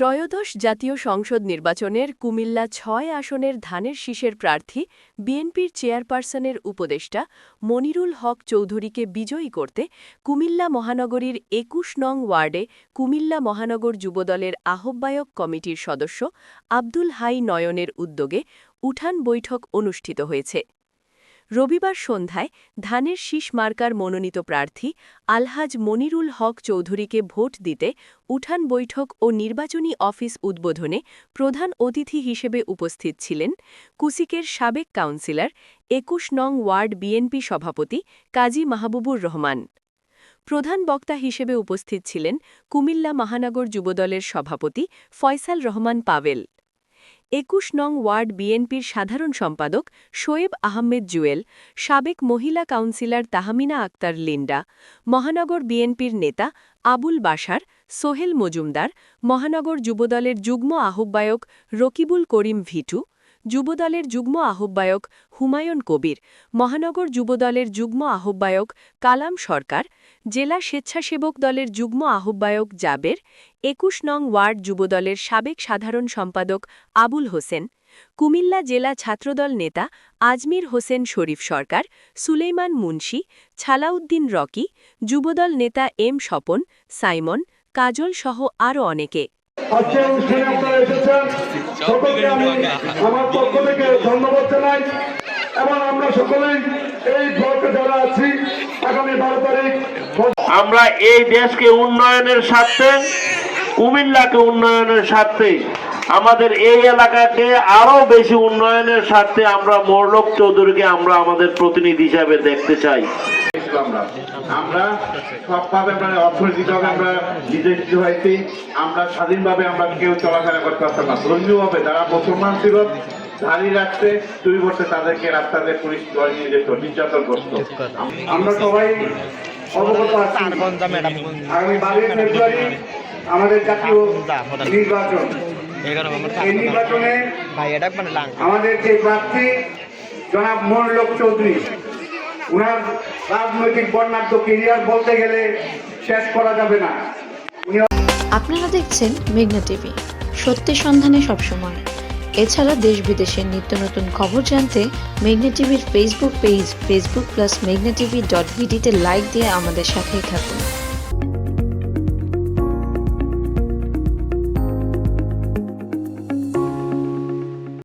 ত্রয়োদশ জাতীয় সংসদ নির্বাচনের কুমিল্লা ৬ আসনের ধানের শীষের প্রার্থী বিএনপির চেয়ারপারসনের উপদেষ্টা মনিরুল হক চৌধুরীকে বিজয়ী করতে কুমিল্লা মহানগরীর ২১ নং ওয়ার্ডে কুমিল্লা মহানগর যুবদলের আহ্বায়ক কমিটির সদস্য আব্দুল হাই নয়নের উদ্যোগে উঠান বৈঠক অনুষ্ঠিত হয়েছে। রবিবার সন্ধ্যায় ধানের শীষ মার্কার মনোনীত প্রার্থী আলহাজ মনিরুল হক চৌধুরীকে ভোট দিতে উঠান বৈঠক ও নির্বাচনী অফিস উদ্বোধনে প্রধান অতিথি হিসেবে উপস্থিত ছিলেন কুসিকের সাবেক কাউন্সিলর ২১ নং ওয়ার্ড বিএনপি সভাপতি কাজী মাহবুবুর রহমান। প্রধান বক্তা হিসেবে উপস্থিত ছিলেন কুমিল্লা মহানগর যুবদলের সভাপতি ফয়সাল রহমান পাভেল, ২১ নং ওয়ার্ড বিএনপির সাধারণ সম্পাদক শোয়েব আহমেদ জুয়েল, সাবেক মহিলা কাউন্সিলর তাহমিনা আক্তার লিন্ডা, মহানগর বিএনপির নেতা আবুল বাশার, সোহেল মজুমদার, মহানগর যুবদলের যুগ্ম আহ্বায়ক রকিবুল করিম ভিটু, যুবদলের যুগ্ম আহ্বায়ক হুমায়ুন কবির, মহানগর যুবদলের যুগ্ম আহ্বায়ক কালাম সরকার, জেলা স্বেচ্ছাসেবক দলের যুগ্ম আহ্বায়ক জাবের, ২১ নং ওয়ার্ড যুবদলের সাবেক সাধারণ সম্পাদক আবুল হোসেন, কুমিল্লা জেলা ছাত্রদল নেতা আজমির হোসেন শরীফ সরকার, সুলেইমান মুন্সি, ছালাউদ্দিন রকি, যুবদল নেতা এম স্বপন, সাইমন, কাজল সহ আরও অনেকে। আজকে অনুষ্ঠানে আপনারা এসেছেন, সকলকে আমি আমার পক্ষ থেকে ধন্যবাদ জানাই এবং আমরা সকলেই এই ব্লকে যারা আছি আগামী 12 তারিখ আমরা এই দেশকে উন্নয়নের স্বার্থে, কুমিল্লাকে উন্নয়নের স্বার্থে, আমাদের এই এলাকাকে আরো বেশি উন্নয়নের স্বার্থে আমরা মোরলক চৌধুরীকে আমরা আমাদের প্রতিনিধি হিসাবে দেখতে চাই। আমরা সবভাবে অর্থনৈতিকভাবে আমরা নির্দেশিত হয়েছি, আমরা স্বাধীনভাবে আমরা কেউ চলাফেরা করতে পারতাম না। ধর্মীয়ভাবে যারা মুসলমান ছিল দাঁড়িয়ে রাখতে চুরি করতে তাদেরকে রাস্তাতে পুলিশ ধরে নিয়ে যেত, নির্যাতন করত। আমরা সবাই অবগত আছি আগামী 12 ফেব্রুয়ারি আমাদের জাতীয় নির্বাচন। এই নির্বাচনে আমাদের যে প্রার্থী জনাব মনিরুল হক চৌধুরী, উনার রাজনৈতিক বর্ণাঢ্য কেরিয়ার বলতে গেলে শেষ করা যাবে না। আপনারা দেখছেন মেঘনা টিভি, সত্যি সন্ধানে সবসময়। এছাড়া দেশ বিদেশের নিত্য নতুন খবর জানতে মেঘনা টিভির ফেসবুক পেজ facebook+meghnaTV.bd তে লাইক দিয়ে আমাদের সাথেই থাকুন।